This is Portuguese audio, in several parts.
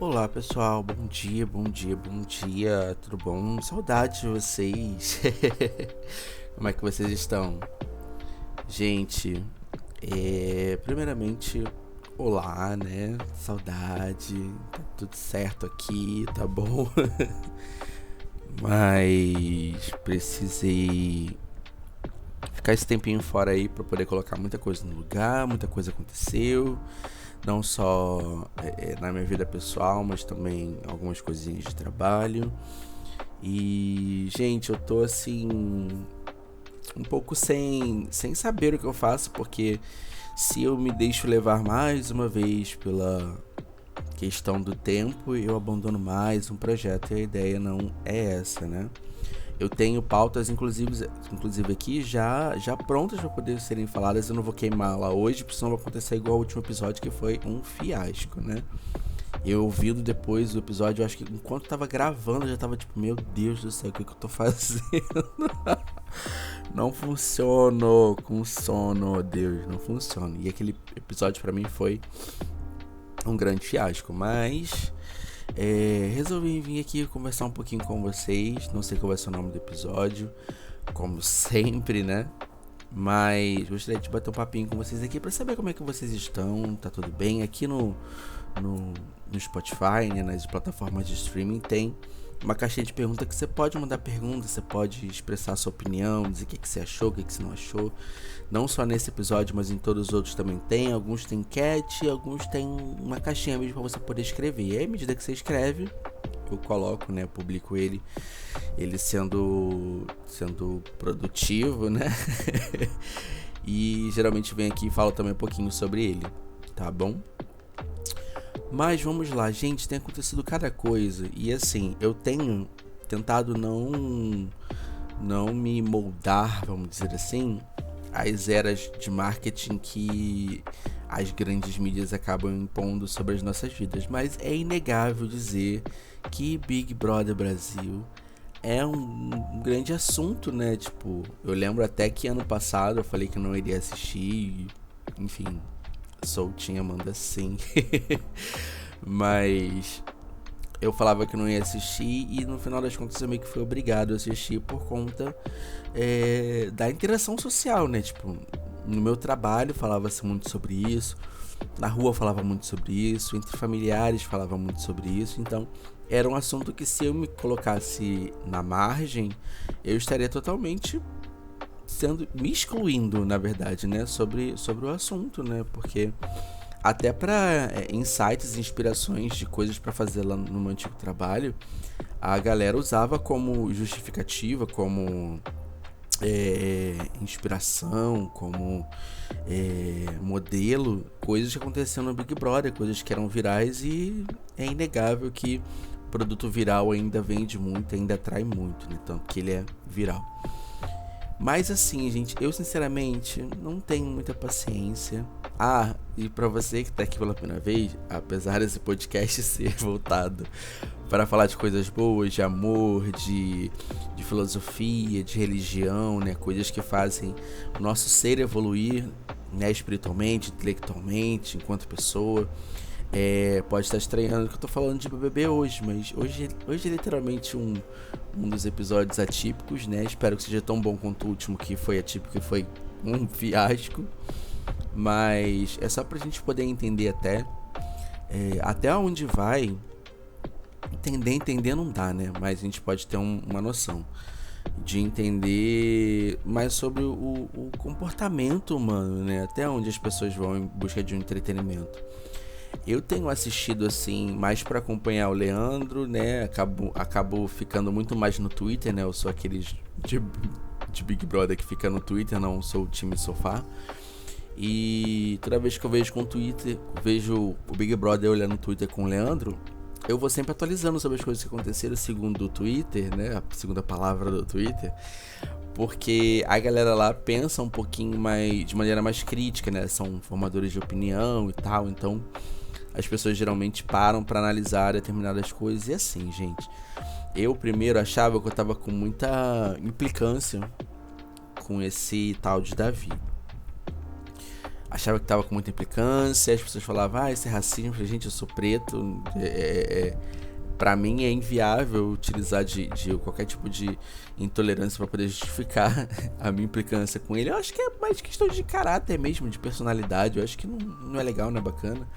Olá pessoal, bom dia, bom dia, bom dia, tudo bom? Saudade de vocês. Como é que vocês estão? Gente, primeiramente, olá, né? Saudade, tá tudo certo aqui, tá bom? Mas precisei ficar esse tempinho fora aí pra poder colocar muita coisa no lugar, muita coisa aconteceu. Não só na minha vida pessoal, mas também algumas coisinhas de trabalho. E, gente, eu tô assim, um pouco sem saber o que eu faço, porque se eu me deixo levar mais uma vez pela questão do tempo, eu abandono mais um projeto e a ideia não é essa, né? Eu tenho pautas, inclusive aqui, já prontas para poder serem faladas. Eu não vou queimar lá hoje, porque senão vai acontecer igual ao último episódio, que foi um fiasco, né? Eu ouvindo depois do episódio, eu acho que enquanto tava gravando, eu já tava tipo, meu Deus do céu, o que eu tô fazendo? Não funcionou com sono, Deus, não funciona. E aquele episódio pra mim foi um grande fiasco, mas resolvi vir aqui conversar um pouquinho com vocês. Não sei qual vai ser o nome do episódio, como sempre, né? Mas gostaria de bater um papinho com vocês aqui pra saber como é que vocês estão. Tá tudo bem? Aqui no Spotify, né, nas plataformas de streaming, tem uma caixinha de pergunta que você pode mandar perguntas, você pode expressar a sua opinião, dizer o que você achou, o que você não achou. Não só nesse episódio, mas em todos os outros também tem. Alguns tem enquete, alguns tem uma caixinha mesmo pra você poder escrever. E aí, à medida que você escreve, eu coloco, né, publico ele sendo produtivo, né? E geralmente vem aqui e falo também um pouquinho sobre ele, tá bom? Mas vamos lá, gente, tem acontecido cada coisa. E assim, eu tenho tentado não me moldar, vamos dizer assim, às eras de marketing que as grandes mídias acabam impondo sobre as nossas vidas. Mas é inegável dizer que Big Brother Brasil é um grande assunto, né? Tipo, eu lembro até que ano passado eu falei que não iria assistir, enfim, soltinha manda sim. Mas eu falava que não ia assistir e no final das contas eu meio que fui obrigado a assistir por conta da interação social, né? Tipo, no meu trabalho falava-se muito sobre isso, na rua falava muito sobre isso, entre familiares falava muito sobre isso, então era um assunto que se eu me colocasse na margem, eu estaria totalmente me excluindo, na verdade, né, sobre o assunto, né, porque até para insights, inspirações de coisas para fazer lá no meu antigo trabalho, a galera usava como justificativa, como inspiração, como modelo, coisas que aconteciam no Big Brother, coisas que eram virais, e é inegável que produto viral ainda vende muito, ainda atrai muito, né, tanto que ele é viral. Mas assim, gente, eu sinceramente não tenho muita paciência. Ah, e pra você que tá aqui pela primeira vez, apesar desse podcast ser voltado para falar de coisas boas, de amor, de filosofia, de religião, né, coisas que fazem o nosso ser evoluir, né, espiritualmente, intelectualmente, enquanto pessoa. Pode estar estranhando que eu tô falando de BBB hoje, mas hoje é literalmente um dos episódios atípicos, né? Espero que seja tão bom quanto o último, que foi atípico e foi um fiasco. Mas é só pra gente poder entender até onde vai. Entender não dá, né? Mas a gente pode ter uma noção de entender mais sobre o comportamento humano, né? Até onde as pessoas vão em busca de um entretenimento. Eu tenho assistido assim mais para acompanhar o Leandro, né? Acabo ficando muito mais no Twitter, né? Eu sou aqueles de Big Brother que fica no Twitter, não sou o time sofá. E toda vez que eu vejo o Big Brother olhando no Twitter com o Leandro, eu vou sempre atualizando sobre as coisas que aconteceram segundo o Twitter, né? A segunda palavra do Twitter. Porque a galera lá pensa um pouquinho mais, de maneira mais crítica, né? São formadores de opinião e tal, então as pessoas geralmente param pra analisar determinadas coisas. E assim, gente, eu primeiro achava que eu tava com muita implicância com esse tal de Davi. achava que tava com muita implicância, as pessoas falavam, isso é racismo. Eu falei, gente, eu sou preto, pra mim é inviável utilizar de qualquer tipo de intolerância pra poder justificar a minha implicância com ele. Eu acho que é mais questão de caráter mesmo, de personalidade. Eu acho que não é legal, não é bacana.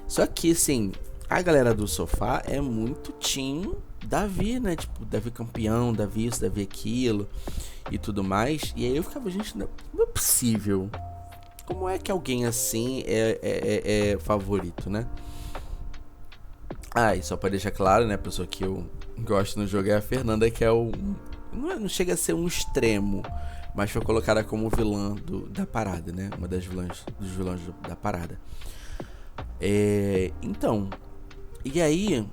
Só que, assim, a galera do sofá é muito team Davi, né? Tipo, Davi campeão, Davi isso, Davi aquilo e tudo mais. E aí eu ficava, gente, não é possível. Como é que alguém assim é favorito, né? E só pra deixar claro, né? A pessoa que eu gosto no jogo é a Fernanda, que é o... Não chega a ser um extremo, mas foi colocada como vilã da parada, né? Uma das vilãs, dos vilões da parada. Então, e aí,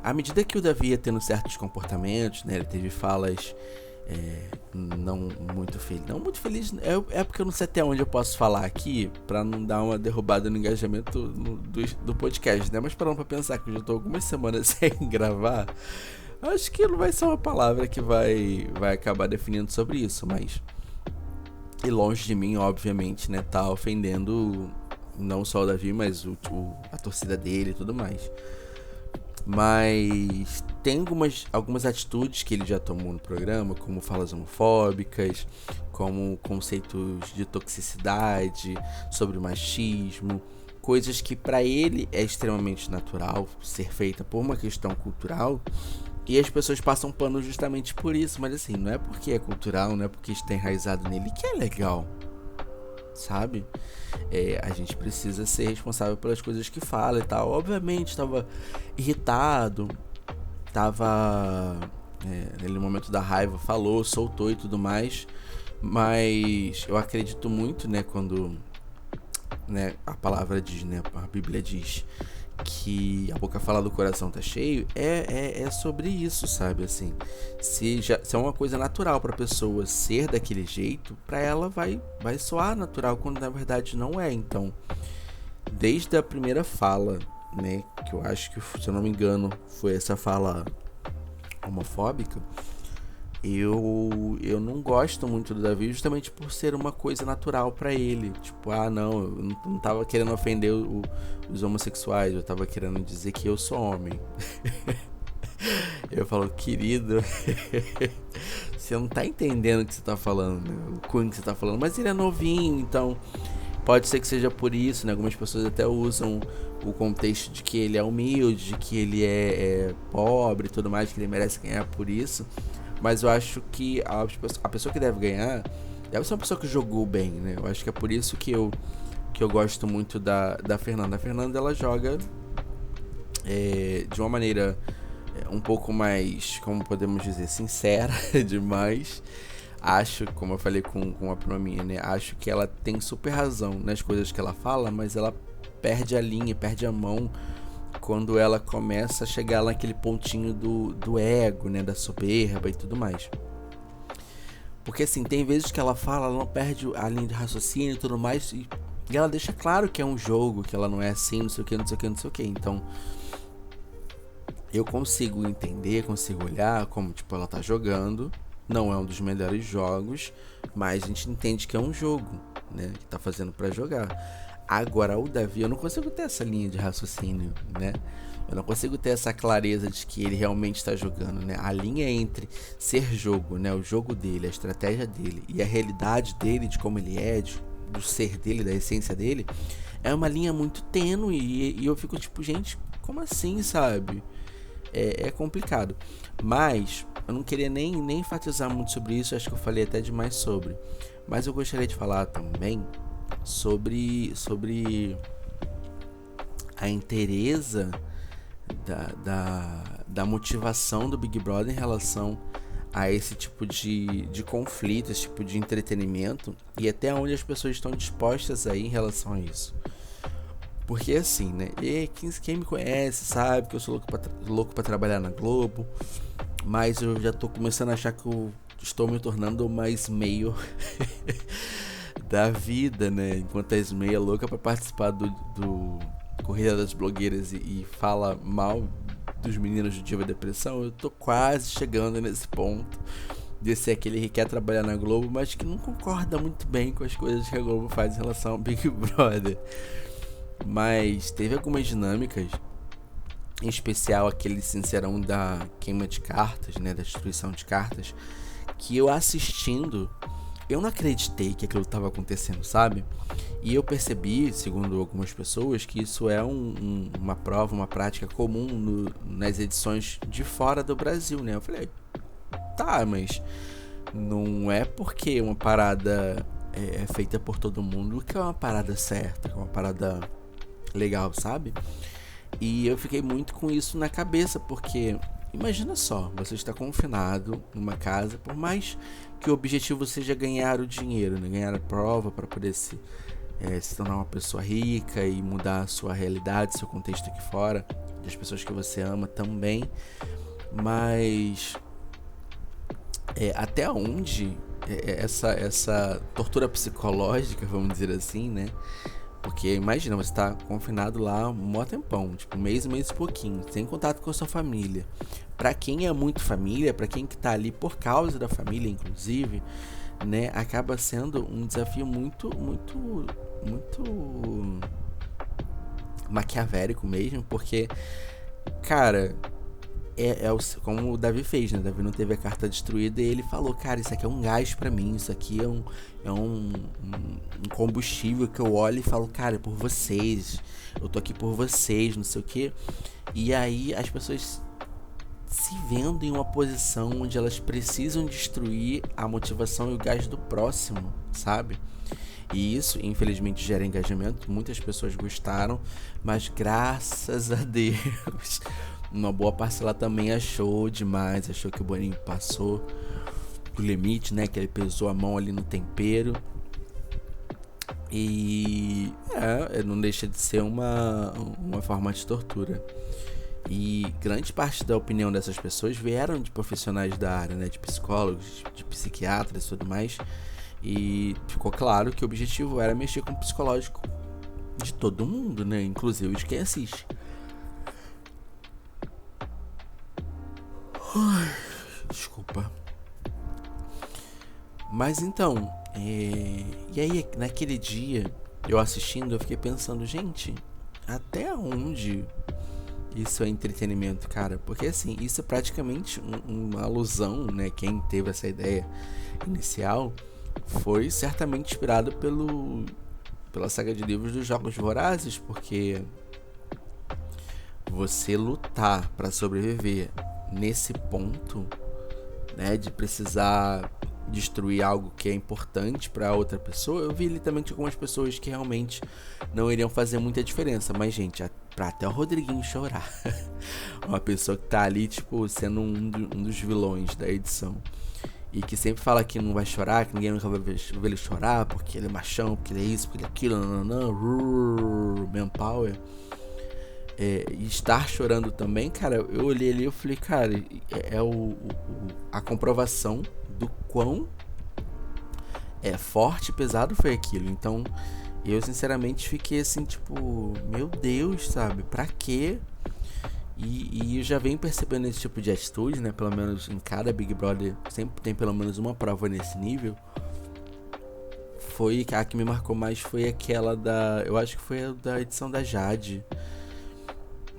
à medida que o Davi ia tendo certos comportamentos, né? Ele teve falas não muito feliz. É porque eu não sei até onde eu posso falar aqui pra não dar uma derrubada no engajamento do podcast, né? Mas parando pra pensar que eu já tô algumas semanas sem gravar, acho que não vai ser uma palavra que vai acabar definindo sobre isso, mas... E longe de mim, obviamente, né? Tá ofendendo não só o Davi, mas a torcida dele e tudo mais. Mas tem algumas atitudes que ele já tomou no programa, como falas homofóbicas, como conceitos de toxicidade, sobre machismo, coisas que para ele é extremamente natural ser feita por uma questão cultural, e as pessoas passam pano justamente por isso. Mas assim, não é porque é cultural, não é porque está enraizado nele que é legal, sabe? A gente precisa ser responsável pelas coisas que fala e tal. Obviamente estava irritado, estava no momento da raiva, falou, soltou e tudo mais, mas eu acredito muito, né, quando, né, a palavra diz, né, a Bíblia diz que a boca fala do coração tá cheio, é sobre isso, sabe? Assim, se é uma coisa natural pra pessoa ser daquele jeito, pra ela vai soar natural, quando na verdade não é. Então, desde a primeira fala, né, que eu acho que, se eu não me engano, foi essa fala homofóbica, eu não gosto muito do Davi, justamente por ser uma coisa natural pra ele. Tipo, não, eu não tava querendo ofender os homossexuais, eu tava querendo dizer que eu sou homem. Eu falo, querido, você não tá entendendo o que você tá falando, né? O cunho que você tá falando, mas ele é novinho, então pode ser que seja por isso, né? Algumas pessoas até usam o contexto de que ele é humilde, de que ele é pobre e tudo mais, que ele merece ganhar por isso. Mas eu acho que a pessoa que deve ganhar deve ser uma pessoa que jogou bem, né? Eu acho que é por isso que eu gosto muito da Fernanda. A Fernanda, ela joga de uma maneira um pouco mais, como podemos dizer, sincera demais. Acho, como eu falei com uma prima minha, né? Acho que ela tem super razão nas coisas que ela fala, mas ela perde a linha, perde a mão quando ela começa a chegar lá naquele pontinho do ego, né, da soberba e tudo mais. Porque assim, tem vezes que ela fala, ela não perde a linha de raciocínio e tudo mais, e ela deixa claro que é um jogo, que ela não é assim, não sei o que, não sei o que, não sei o que. Então, eu consigo entender, consigo olhar como, tipo, ela tá jogando, não é um dos melhores jogos, mas a gente entende que é um jogo, né, que tá fazendo pra jogar. Agora, o Davi, eu não consigo ter essa linha de raciocínio, né? Eu não consigo ter essa clareza de que ele realmente está jogando, né? A linha entre ser jogo, né? O jogo dele, a estratégia dele e a realidade dele, de como ele é, do ser dele, da essência dele, é uma linha muito tênue. E eu fico tipo, gente, como assim, sabe? É complicado. Mas eu não queria nem enfatizar muito sobre isso, acho que eu falei até demais sobre. Mas eu gostaria de falar também sobre a inteireza da motivação do Big Brother em relação a esse tipo de conflito, esse tipo de entretenimento, e até onde as pessoas estão dispostas aí em relação a isso. Porque assim, né? Quem me conhece sabe que eu sou louco pra trabalhar na Globo, mas eu já tô começando a achar que eu estou me tornando mais meio da vida, né? Enquanto a Esmeia é louca pra participar do Corrida das Blogueiras e fala mal dos meninos do Diva Depressão, eu tô quase chegando nesse ponto de ser aquele que quer trabalhar na Globo, mas que não concorda muito bem com as coisas que a Globo faz em relação ao Big Brother. Mas teve algumas dinâmicas, em especial aquele sincerão da queima de cartas, né, da destruição de cartas, que eu assistindo, eu não acreditei que aquilo estava acontecendo, sabe? E eu percebi, segundo algumas pessoas, que isso é uma prova, uma prática comum nas edições de fora do Brasil, né? Eu falei, tá, mas não é porque uma parada é feita por todo mundo que é uma parada certa, que é uma parada legal, sabe? E eu fiquei muito com isso na cabeça, porque imagina só, você está confinado numa casa, por mais que o objetivo seja ganhar o dinheiro, né? Ganhar a prova para poder se tornar uma pessoa rica e mudar a sua realidade, seu contexto aqui fora, das pessoas que você ama também, mas até onde essa tortura psicológica, vamos dizer assim, né? Porque imagina, você tá confinado lá um mó tempão, tipo mês e pouquinho, sem contato com a sua família. Pra quem é muito família, pra quem que tá ali por causa da família, inclusive, né, acaba sendo um desafio muito maquiavélico mesmo, porque, cara, como o Davi fez, né? O Davi não teve a carta destruída e ele falou, cara, isso aqui é um gás pra mim, isso aqui é um combustível que eu olho e falo, cara, é por vocês, eu tô aqui por vocês, não sei o que. E aí as pessoas se vendo em uma posição onde elas precisam destruir a motivação e o gás do próximo, sabe? E isso, infelizmente, gera engajamento. Muitas pessoas gostaram, mas graças a Deus, uma boa parcela também achou demais, achou que o Boninho passou do limite, né? Que ele pesou a mão ali no tempero. E não deixa de ser uma forma de tortura. E grande parte da opinião dessas pessoas vieram de profissionais da área, né? De psicólogos, de psiquiatras e tudo mais. E ficou claro que o objetivo era mexer com o psicológico de todo mundo, né? Inclusive de quem assiste. Desculpa. Mas então, e aí naquele dia, eu assistindo, eu fiquei pensando, gente, até onde isso é entretenimento, cara? Porque assim, isso é praticamente uma alusão, né? Quem teve essa ideia inicial foi certamente inspirado pela saga de livros dos Jogos Vorazes, porque você lutar para sobreviver nesse ponto, né, de precisar destruir algo que é importante para outra pessoa, eu vi literalmente algumas pessoas que realmente não iriam fazer muita diferença, mas gente, pra até o Rodriguinho chorar, uma pessoa que tá ali, tipo, sendo um dos vilões da edição, e que sempre fala que não vai chorar, que ninguém nunca vai ver ele chorar, porque ele é machão, porque ele é isso, porque ele é aquilo, manpower. E estar chorando também, cara, eu olhei ali e falei, cara, a comprovação do quão forte e pesado foi aquilo. Então, eu sinceramente fiquei assim, tipo, meu Deus, sabe, pra quê? E eu já venho percebendo esse tipo de atitude, né? Pelo menos em cada Big Brother sempre tem pelo menos uma prova nesse nível. Foi a que me marcou mais, foi aquela eu acho que foi a da edição da Jade,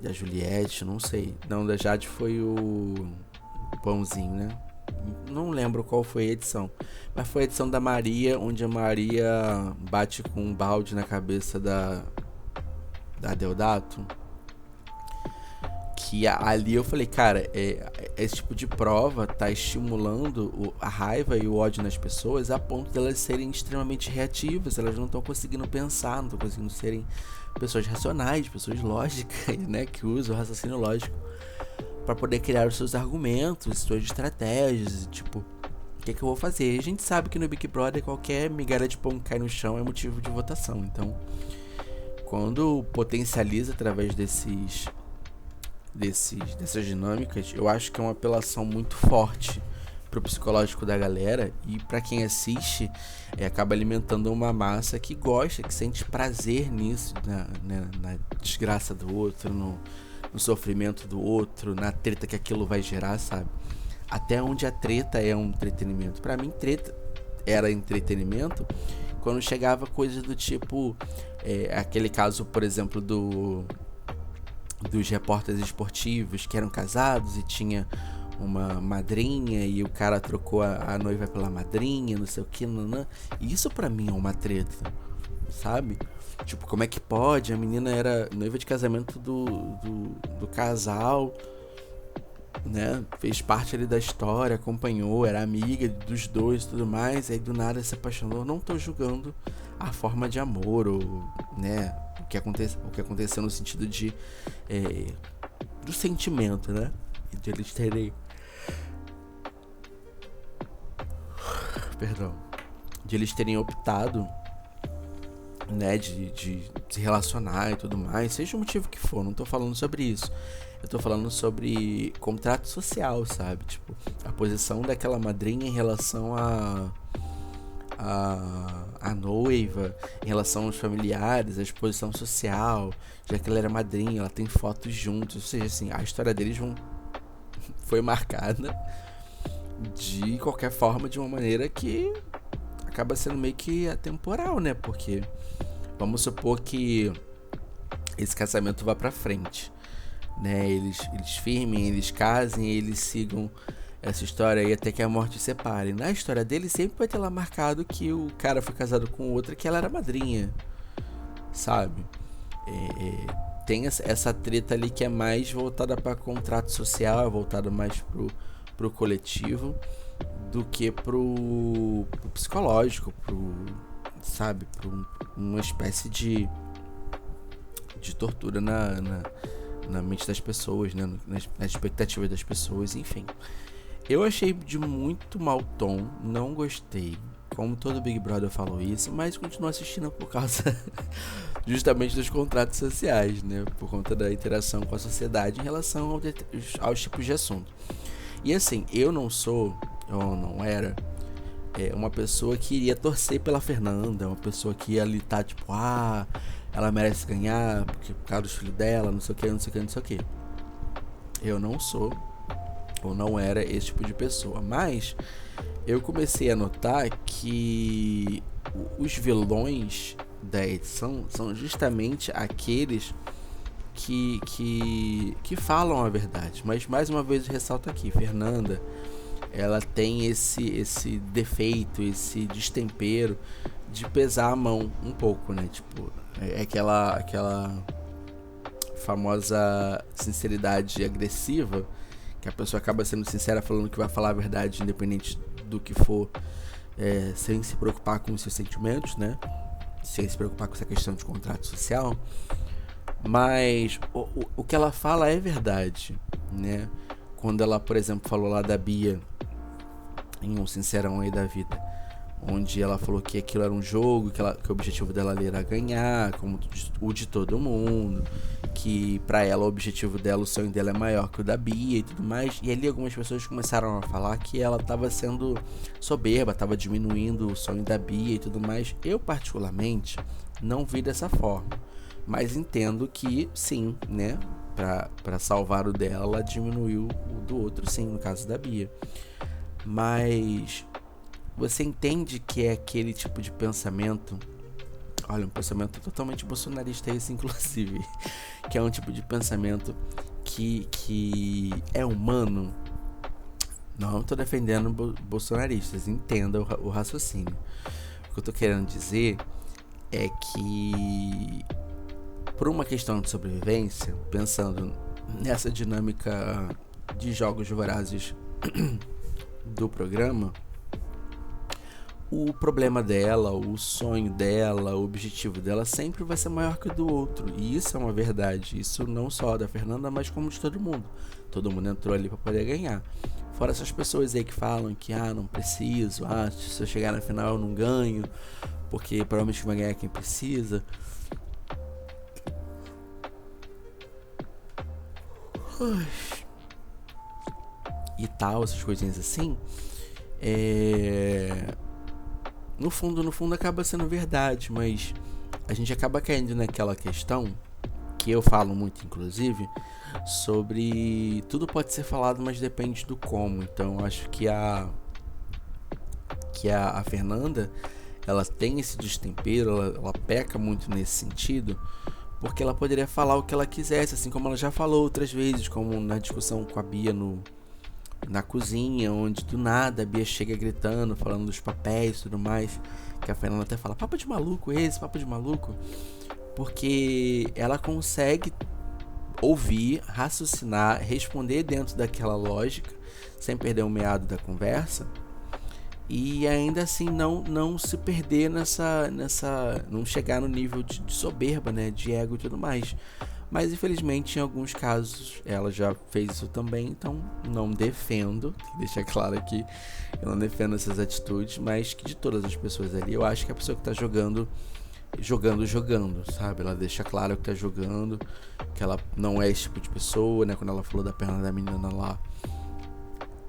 da Juliette, não sei. Não, da Jade foi o Pãozinho, né? Não lembro qual foi a edição, mas foi a edição da Maria, onde a Maria bate com um balde na cabeça da Deodato. Que ali eu falei, cara, esse tipo de prova tá estimulando a raiva e o ódio nas pessoas a ponto de elas serem extremamente reativas. Elas não estão conseguindo pensar, não estão conseguindo serem pessoas racionais, pessoas lógicas, né, que usam o raciocínio lógico para poder criar os seus argumentos, suas estratégias, tipo, o que eu vou fazer? A gente sabe que no Big Brother qualquer migalha de pão que cai no chão é motivo de votação. Então, quando potencializa através dessas dinâmicas, eu acho que é uma apelação muito forte pro psicológico da galera, e para quem assiste acaba alimentando uma massa que gosta, que sente prazer nisso, na desgraça do outro, no sofrimento do outro, na treta que aquilo vai gerar, sabe? até onde a treta é um entretenimento. Pra mim, treta era entretenimento quando chegava coisas do tipo aquele caso, por exemplo, dos repórteres esportivos que eram casados e tinha uma madrinha e o cara trocou a noiva pela madrinha, não sei o que, nanã. Isso pra mim é uma treta, sabe? Tipo, como é que pode? A menina era noiva de casamento do casal, né? Fez parte ali da história, acompanhou, era amiga dos dois e tudo mais, e aí do nada se apaixonou. Não tô julgando a forma de amor, ou, né, o que aconteceu no sentido de do sentimento, né? De eles terem, perdão, de eles terem optado, né, de se relacionar e tudo mais, seja o motivo que for. Não tô falando sobre isso. Eu tô falando sobre contrato social, sabe? Tipo, a posição daquela madrinha em relação a noiva, em relação aos familiares, a exposição social, já que ela era madrinha, ela tem fotos juntos, ou seja, assim, a história deles foi marcada de qualquer forma, de uma maneira que acaba sendo meio que atemporal, né? Porque vamos supor que esse casamento vá pra frente, né? Eles firmem, eles casem, eles sigam essa história aí até que a morte separe. Na história dele sempre vai ter lá marcado que o cara foi casado com outra, que ela era madrinha, sabe? Tem essa treta ali que é mais voltada para contrato social, voltada mais pro coletivo do que pro psicológico, sabe? Uma espécie de tortura na mente das pessoas, né? Na expectativa das pessoas, enfim. Eu achei de muito mau tom, não gostei. Como todo Big Brother falou isso, mas continuo assistindo por causa justamente dos contratos sociais, né? Por conta da interação com a sociedade em relação aos tipos de assunto. E assim, eu não era uma pessoa que iria torcer pela Fernanda, uma pessoa que ia ali tá tipo, ela merece ganhar, porque por causa dos filhos dela, não sei o que, não sei o que, não sei o que. Eu não sou, ou não era esse tipo de pessoa, mas eu comecei a notar que os vilões da edição são justamente aqueles que falam a verdade. Mas mais uma vez eu ressalto aqui, Fernanda, ela tem esse defeito, esse destempero de pesar a mão um pouco, né? Tipo, é aquela famosa sinceridade agressiva, que a pessoa acaba sendo sincera, falando que vai falar a verdade independente do que for, sem se preocupar com os seus sentimentos, né? Sem se preocupar com essa questão de contrato social. Mas o que ela fala é verdade, né? Quando ela, por exemplo, falou lá da Bia em um Sincerão aí da vida, onde ela falou que aquilo era um jogo, que o objetivo dela ali era ganhar, como o de todo mundo, que pra ela o objetivo dela, o sonho dela é maior que o da Bia e tudo mais. E ali algumas pessoas começaram a falar que ela tava sendo soberba, tava diminuindo o sonho da Bia e tudo mais. Eu particularmente não vi dessa forma, mas entendo que sim, né, pra salvar o dela, ela diminuiu o do outro, sim, no caso da Bia. Mas você entende que é aquele tipo de pensamento, olha, um pensamento totalmente bolsonarista esse, inclusive, que é um tipo de pensamento que é humano. Não estou defendendo bolsonaristas, entenda o raciocínio. O que eu estou querendo dizer é que, por uma questão de sobrevivência, pensando nessa dinâmica de jogos vorazes do programa, o problema dela, o sonho dela, o objetivo dela sempre vai ser maior que o do outro. E isso é uma verdade. Isso não só da Fernanda, mas como de todo mundo. Todo mundo entrou ali para poder ganhar. Fora essas pessoas aí que falam que não preciso, se eu chegar na final eu não ganho, porque provavelmente vai ganhar quem precisa. E tal, essas coisinhas assim. No fundo acaba sendo verdade, mas a gente acaba caindo naquela questão que eu falo muito, inclusive, sobre tudo pode ser falado, mas depende do como. Então, eu acho que a Fernanda, ela tem esse destempero, ela peca muito nesse sentido, porque ela poderia falar o que ela quisesse, assim como ela já falou outras vezes, como na discussão com a Bia na cozinha, onde do nada a Bia chega gritando, falando dos papéis e tudo mais, que a Fernanda até fala, papo de maluco esse, papo de maluco, porque ela consegue ouvir, raciocinar, responder dentro daquela lógica, sem perder o meado da conversa, e ainda assim não se perder nessa não chegar no nível de soberba, né, de ego e tudo mais. Mas infelizmente em alguns casos ela já fez isso também, então não defendo, deixa claro aqui, eu não defendo essas atitudes, mas que de todas as pessoas ali, eu acho que a pessoa que tá jogando, sabe? Ela deixa claro que tá jogando, que ela não é esse tipo de pessoa, né? Quando ela falou da perna da menina lá,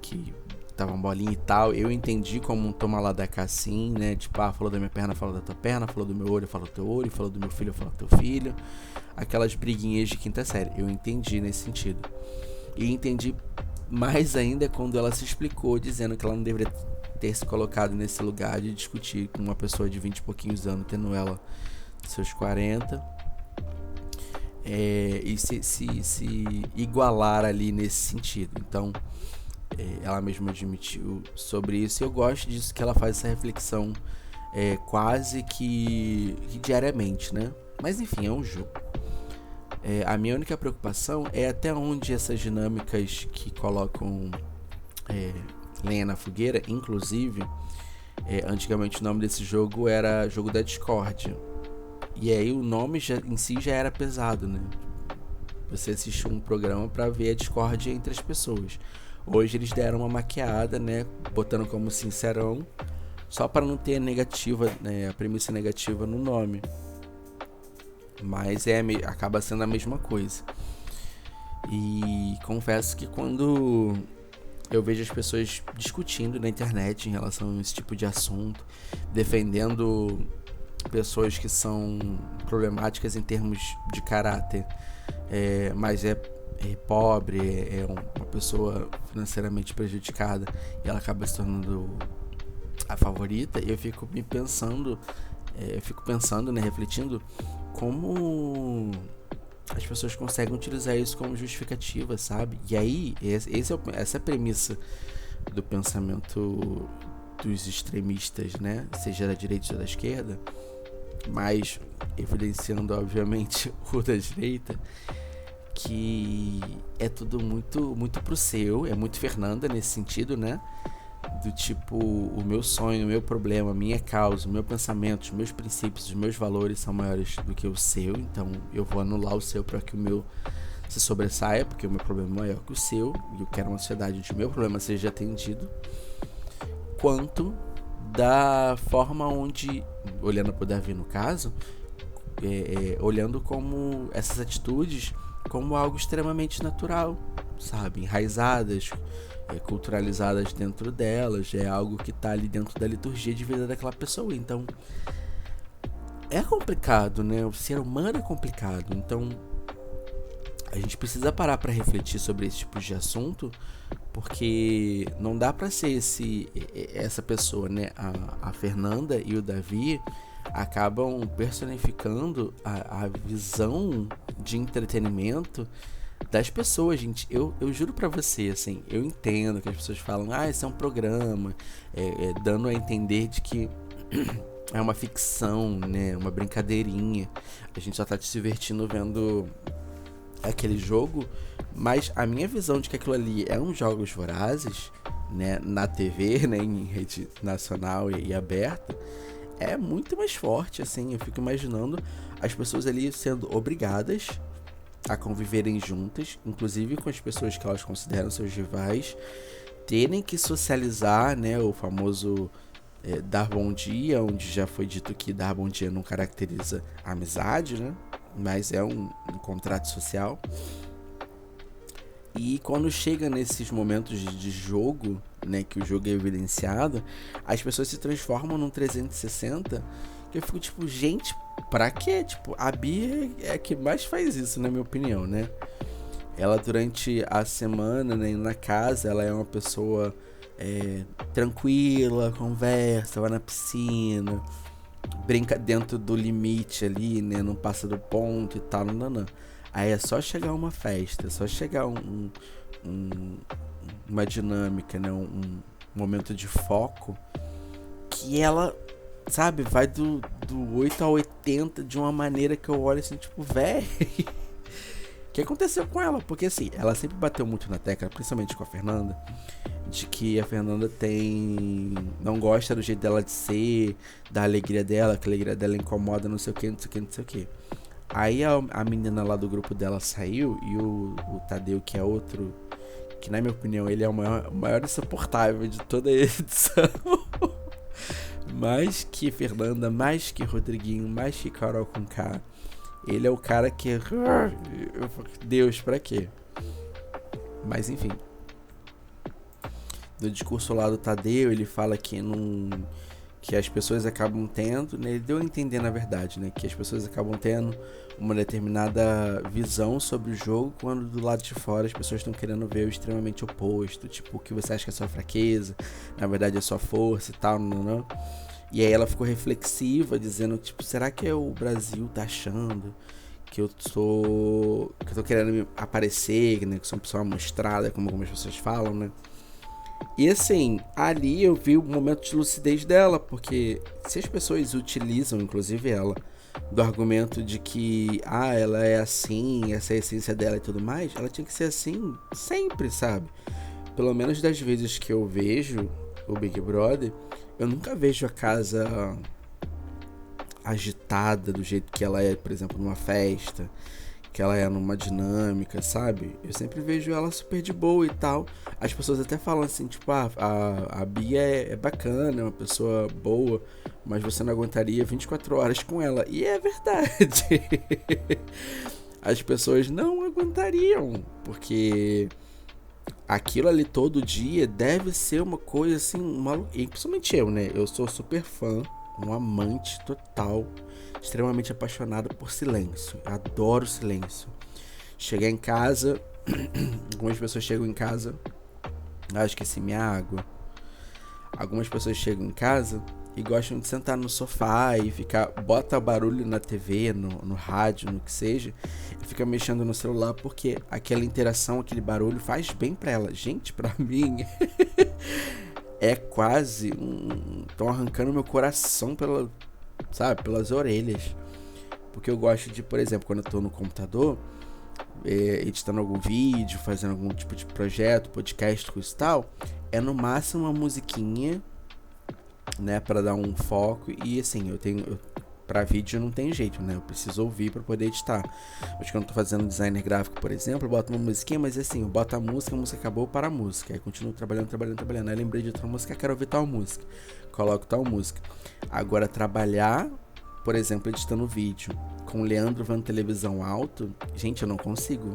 que tava uma bolinha e tal, eu entendi como um toma lá da cá assim, né? Tipo, falou da minha perna, falou da tua perna, falou do meu olho, falou do teu olho, falou do meu filho, falou do teu filho. Aquelas briguinhas de quinta série, eu entendi nesse sentido. E entendi mais ainda quando ela se explicou, dizendo que ela não deveria ter se colocado nesse lugar de discutir com uma pessoa de 20 e pouquinhos anos, tendo ela seus 40, e se igualar ali nesse sentido. Então, ela mesma admitiu sobre isso, e eu gosto disso, que ela faz essa reflexão quase que diariamente, né? Mas enfim, é um jogo. A minha única preocupação é até onde essas dinâmicas que colocam lenha na fogueira, inclusive, antigamente o nome desse jogo era Jogo da Discórdia, e aí o nome em si já era pesado, né? Você assistiu um programa para ver a discórdia entre as pessoas. Hoje eles deram uma maquiada, né, botando como sincerão, só para não ter negativa, né, a premissa negativa no nome. Mas acaba sendo a mesma coisa. E confesso que quando eu vejo as pessoas discutindo na internet em relação a esse tipo de assunto, defendendo pessoas que são problemáticas em termos de caráter, mas é pobre, é uma pessoa financeiramente prejudicada, e ela acaba se tornando a favorita, eu fico pensando, né, refletindo como as pessoas conseguem utilizar isso como justificativa, sabe? E aí, essa é a premissa do pensamento dos extremistas, né? Seja da direita ou da esquerda, mas evidenciando, obviamente, o da direita, que é tudo muito, muito pro seu, é muito Fernanda nesse sentido, né? Do tipo, o meu sonho, o meu problema, a minha causa, o meu pensamento, os meus princípios, os meus valores são maiores do que o seu, então eu vou anular o seu para que o meu se sobressaia, porque o meu problema é maior que o seu, e eu quero uma sociedade onde o meu problema seja atendido, quanto da forma onde, olhando para o Davi no caso, olhando como essas atitudes como algo extremamente natural, sabe, enraizadas, culturalizadas dentro delas, é algo que tá ali dentro da liturgia de vida daquela pessoa. Então é complicado, né? O ser humano é complicado, então a gente precisa parar para refletir sobre esse tipo de assunto, porque não dá para ser essa pessoa, né? A Fernanda e o Davi acabam personificando a visão de entretenimento das pessoas, gente. Eu juro pra você, assim, eu entendo que as pessoas falam, isso é um programa, dando a entender de que é uma ficção, né, uma brincadeirinha, a gente só tá se divertindo vendo aquele jogo, mas a minha visão de que aquilo ali é um Jogos Vorazes, né, na TV, né, em rede nacional e aberta, é muito mais forte, assim. Eu fico imaginando as pessoas ali sendo obrigadas a conviverem juntas, inclusive com as pessoas que elas consideram seus rivais, terem que socializar, né, o famoso dar bom dia, onde já foi dito que dar bom dia não caracteriza a amizade, né, mas é um contrato social. E quando chega nesses momentos de jogo, né, que o jogo é evidenciado, as pessoas se transformam num 360, que eu fico tipo, gente, Pra quê? Tipo, a Bia é a que mais faz isso, na minha opinião, né? Ela, durante a semana, né, na casa, ela é uma pessoa tranquila, conversa, vai na piscina, brinca dentro do limite ali, né? Não passa do ponto e tal, não. Aí é só chegar uma festa, é só chegar um- uma dinâmica, né? Um momento de foco, que ela, sabe, vai do 8 a 80 de uma maneira que eu olho assim, tipo, véi. O que aconteceu com ela? Porque assim, ela sempre bateu muito na tecla, principalmente com a Fernanda, de que a Fernanda não gosta do jeito dela de ser, da alegria dela, que a alegria dela incomoda, não sei o que, não sei o que, não sei o que. Aí a menina lá do grupo dela saiu e o Tadeu, que é outro, que na minha opinião ele é o maior insuportável de toda a edição. Mais que Fernanda, mais que Rodriguinho, mais que Carol Conká. Ele é o cara que... Deus, pra quê? Mas enfim. No discurso lá do Tadeu, ele fala que as pessoas acabam tendo, né? Ele deu a entender, na verdade, né? Que as pessoas acabam tendo uma determinada visão sobre o jogo, quando do lado de fora as pessoas estão querendo ver o extremamente oposto. Tipo, o que você acha que é sua fraqueza, na verdade é sua força e tal, não. E aí ela ficou reflexiva, dizendo, tipo, será que o Brasil tá achando que eu tô querendo me aparecer, né? Que sou uma pessoa amostrada, como algumas pessoas falam, né? E assim, ali eu vi o momento de lucidez dela, porque se as pessoas utilizam, inclusive ela, do argumento de que ela é assim, essa é a essência dela e tudo mais, ela tinha que ser assim sempre, sabe? Pelo menos das vezes que eu vejo o Big Brother, eu nunca vejo a casa agitada do jeito que ela é, por exemplo, numa festa, que ela é numa dinâmica, sabe? Eu sempre vejo ela super de boa e tal. As pessoas até falam assim, tipo, a Bia é bacana, é uma pessoa boa, mas você não aguentaria 24 horas com ela. E é verdade. As pessoas não aguentariam, porque aquilo ali todo dia deve ser uma coisa assim, e principalmente eu, né? Eu sou super fã, um amante total, extremamente apaixonado por silêncio. Eu adoro silêncio. Chegar em casa, algumas pessoas chegam em casa, esqueci minha água. Algumas pessoas chegam em casa e gostam de sentar no sofá e ficar, bota barulho na TV, no rádio, no que seja, e fica mexendo no celular, porque aquela interação, aquele barulho faz bem pra ela. Gente, pra mim é quase estão arrancando meu coração pelas orelhas. Porque eu gosto de, por exemplo, quando eu tô no computador, editando algum vídeo, fazendo algum tipo de projeto, podcast, coisa e tal, é no máximo uma musiquinha, né, pra dar um foco. E assim, pra vídeo não tem jeito, né, eu preciso ouvir pra poder editar. Hoje, quando eu tô fazendo designer gráfico, por exemplo, eu boto uma musiquinha, mas assim, eu boto a música acabou, para a música, aí continuo trabalhando, aí lembrei de outra música, quero ouvir tal música, coloco tal música. Agora, trabalhar, por exemplo, editando vídeo com o Leandro vendo televisão alto, gente, eu não consigo.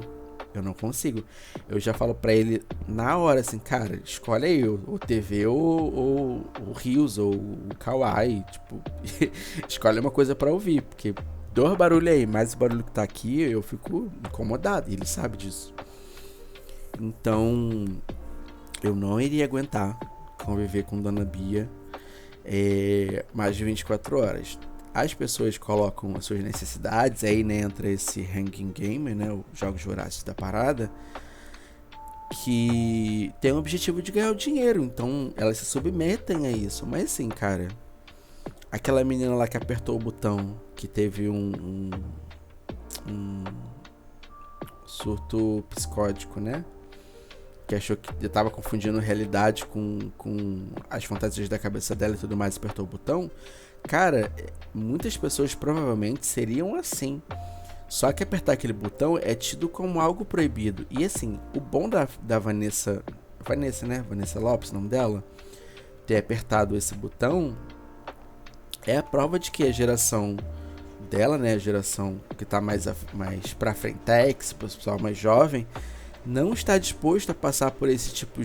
Eu já falo pra ele na hora, assim, cara, escolhe aí o TV ou o Reels ou o Kawaii, tipo, escolhe uma coisa pra ouvir, porque dois barulhos aí, mais o barulho que tá aqui, eu fico incomodado, e ele sabe disso. Então, eu não iria aguentar conviver com Dona Bia mais de 24 horas. As pessoas colocam as suas necessidades, aí, né, entra esse ranking game, né, os jogos vorazes da parada, que tem o objetivo de ganhar o dinheiro, então elas se submetem a isso. Mas assim, cara, aquela menina lá que apertou o botão, que teve um surto psicótico, né, que achou que eu tava confundindo realidade com as fantasias da cabeça dela e tudo mais, apertou o botão. Cara, muitas pessoas provavelmente seriam assim. Só que apertar aquele botão é tido como algo proibido. E assim, o bom da Vanessa, né? Vanessa Lopes, o nome dela, ter apertado esse botão é a prova de que a geração dela, né? A geração que tá mais pra frente, o pessoal mais jovem, não está disposto a passar por esse tipo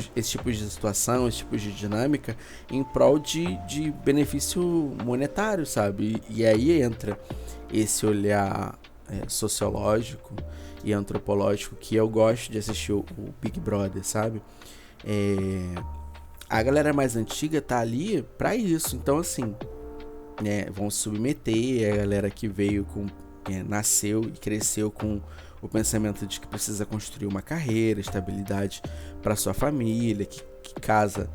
de situação, esse tipo de dinâmica em prol de benefício monetário, sabe? E aí entra esse olhar sociológico e antropológico que eu gosto de assistir o Big Brother, sabe? A galera mais antiga tá ali pra isso, então assim, vão se submeter, a galera que veio nasceu e cresceu com o pensamento de que precisa construir uma carreira, estabilidade para sua família, que casa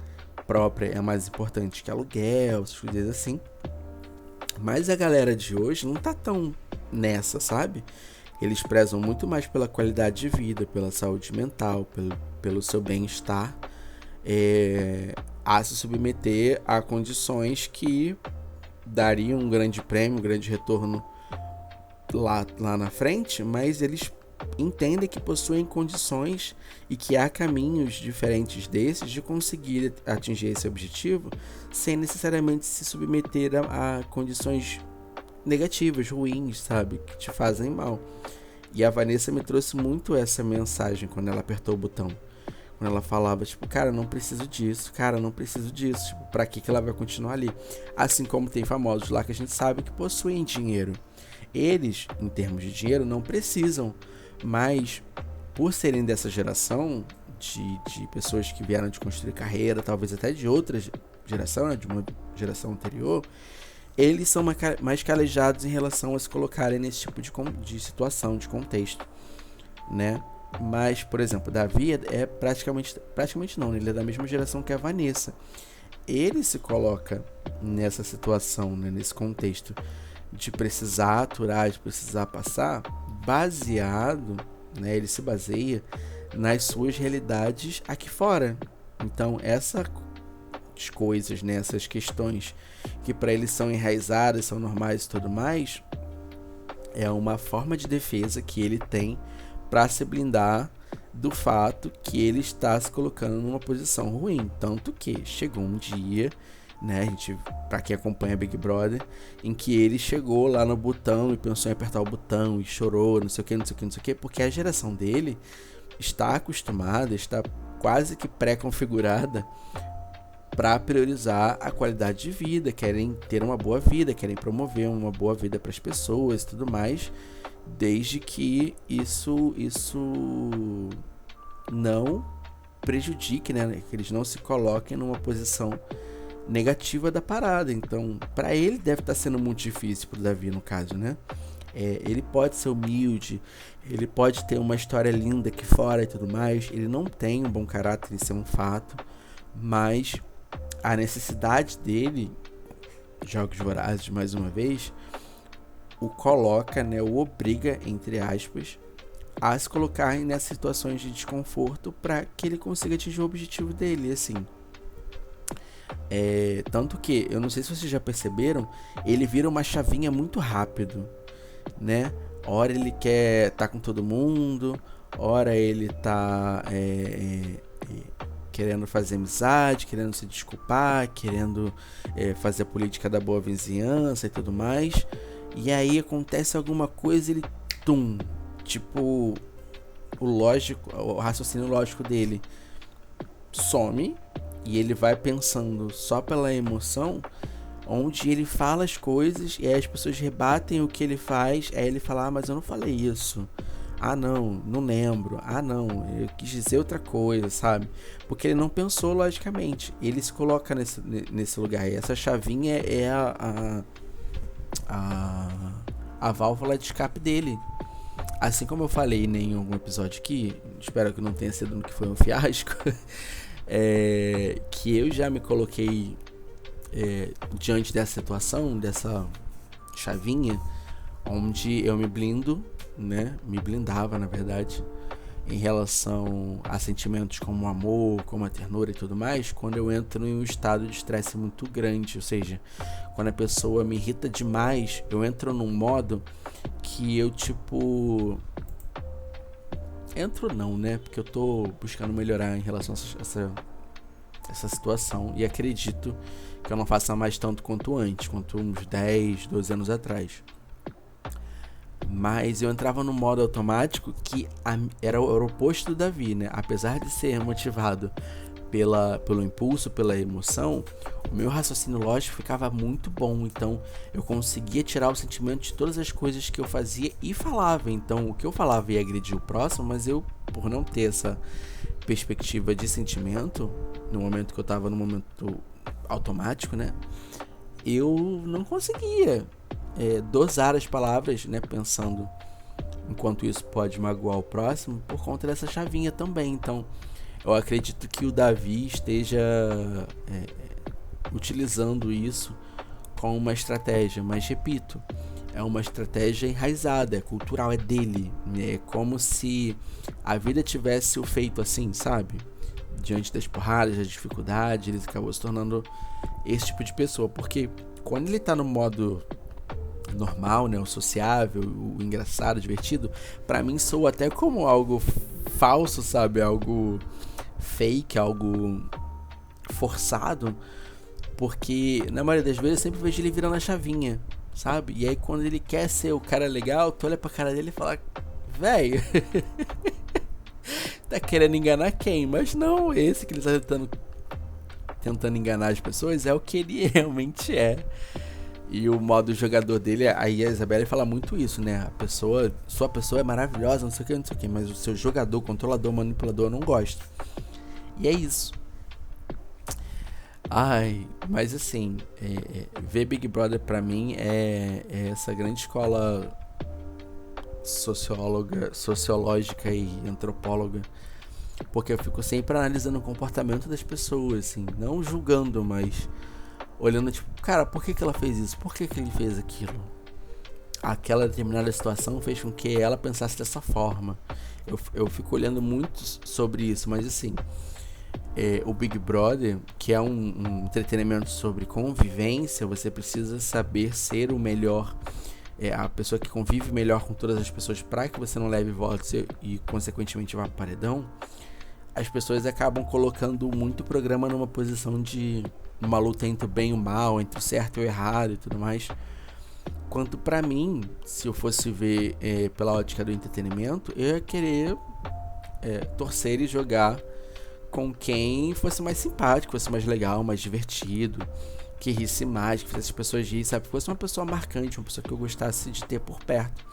própria é mais importante que aluguel, essas coisas assim. Mas a galera de hoje não tá tão nessa, sabe? Eles prezam muito mais pela qualidade de vida, pela saúde mental, pelo seu bem-estar, a se submeter a condições que dariam um grande prêmio, um grande retorno lá na frente, mas eles entendem que possuem condições e que há caminhos diferentes desses de conseguir atingir esse objetivo sem necessariamente se submeter a condições negativas, ruins, sabe? Que te fazem mal. E a Vanessa me trouxe muito essa mensagem quando ela apertou o botão. Quando ela falava, tipo, cara, não preciso disso, cara, não preciso disso. Tipo, pra que ela vai continuar ali? Assim como tem famosos lá que a gente sabe que possuem dinheiro. Eles, em termos de dinheiro, não precisam, mas por serem dessa geração, de pessoas que vieram de construir carreira, talvez até de outra geração, né, de uma geração anterior, eles são mais calejados em relação a se colocarem nesse tipo de situação, de contexto, né? Mas, por exemplo, Davi é praticamente não, né? Ele é da mesma geração que a Vanessa. Ele se coloca nessa situação, né, nesse contexto de precisar aturar, de precisar passar, baseado, né, ele se baseia nas suas realidades aqui fora. Então, essas coisas, né, essas questões que para ele são enraizadas, são normais e tudo mais, é uma forma de defesa que ele tem para se blindar do fato que ele está se colocando numa posição ruim. Tanto que chegou um dia, né, pra quem acompanha Big Brother, em que ele chegou lá no botão e pensou em apertar o botão e chorou, não sei o que, porque a geração dele está acostumada, está quase que pré-configurada para priorizar a qualidade de vida, querem ter uma boa vida, querem promover uma boa vida para as pessoas e tudo mais, desde que isso não prejudique, né, que eles não se coloquem numa posição negativa da parada. Então, para ele deve estar sendo muito difícil, pro Davi no caso, né? Ele pode ser humilde, ele pode ter uma história linda aqui fora e tudo mais, ele não tem um bom caráter, isso é um fato, mas a necessidade dele, Jogos Vorazes mais uma vez, o coloca, né, o obriga, entre aspas, a se colocar nessas situações de desconforto para que ele consiga atingir o objetivo dele, assim. Tanto que, eu não sei se vocês já perceberam, ele vira uma chavinha muito rápido, né? Ora ele quer estar com todo mundo, ora ele tá querendo fazer amizade, querendo se desculpar, querendo fazer a política da boa vizinhança e tudo mais. E aí acontece alguma coisa, ele tipo, o raciocínio lógico dele some e ele vai pensando só pela emoção, onde ele fala as coisas e aí as pessoas rebatem o que ele faz, aí ele fala, mas eu não falei isso, não lembro, eu quis dizer outra coisa, sabe? Porque ele não pensou logicamente, ele se coloca nesse lugar, e essa chavinha é a válvula de escape dele. Assim como eu falei em algum episódio aqui, espero que não tenha sido no que foi um fiasco, que eu já me coloquei diante dessa situação, dessa chavinha, onde eu me blindo, né? Me blindava, na verdade, em relação a sentimentos como amor, como a ternura e tudo mais, quando eu entro em um estado de estresse muito grande, ou seja, quando a pessoa me irrita demais, eu entro num modo que eu, tipo... Entro não, né? Porque eu tô buscando melhorar em relação a essa situação, e acredito que eu não faça mais tanto quanto antes, quanto uns 10, 12 anos atrás. Mas eu entrava no modo automático que era o oposto do Davi, né? Apesar de ser motivado pelo impulso, pela emoção, o meu raciocínio lógico ficava muito bom. Então eu conseguia tirar o sentimento de todas as coisas que eu fazia e falava. Então o que eu falava ia agredir o próximo, mas eu, por não ter essa perspectiva de sentimento, no momento que eu estava no momento automático, né? Eu não conseguia dosar as palavras, né? Pensando enquanto isso pode magoar o próximo, por conta dessa chavinha também. Então eu acredito que o Davi esteja utilizando isso como uma estratégia, mas repito, é uma estratégia enraizada, é cultural, é dele, é como se a vida tivesse o feito assim, sabe? Diante das porradas, das dificuldades, ele acabou se tornando esse tipo de pessoa, porque quando ele tá no modo normal, né, o sociável, o engraçado, o divertido, pra mim soa até como algo falso, sabe? Algo fake, algo forçado, porque na maioria das vezes eu sempre vejo ele virando a chavinha, sabe? E aí quando ele quer ser o cara legal, tu olha pra cara dele e fala, velho, tá querendo enganar quem? Mas não, esse que ele tá tentando enganar as pessoas é o que ele realmente é. E o modo jogador dele, aí a Isabelle fala muito isso, né? Sua pessoa é maravilhosa, não sei o que, mas o seu jogador, controlador, manipulador eu não gosto. E é isso. Ai, mas assim, ver Big Brother pra mim é essa grande escola sociológica e antropóloga, porque eu fico sempre analisando o comportamento das pessoas, assim, não julgando, mas olhando tipo, cara, por que ela fez isso? Por que ele fez aquilo? Aquela determinada situação fez com que ela pensasse dessa forma. Eu fico olhando muito sobre isso, mas assim, o Big Brother, que é um entretenimento sobre convivência, você precisa saber ser o melhor, a pessoa que convive melhor com todas as pessoas para que você não leve votos e consequentemente vá para o paredão. As pessoas acabam colocando muito o programa numa posição de uma luta entre o bem e o mal, entre o certo e o errado e tudo mais. Quanto pra mim, se eu fosse ver pela ótica do entretenimento, eu ia querer torcer e jogar com quem fosse mais simpático, fosse mais legal, mais divertido, que risse mais, que fizesse as pessoas rirem, sabe? Fosse uma pessoa marcante, uma pessoa que eu gostasse de ter por perto.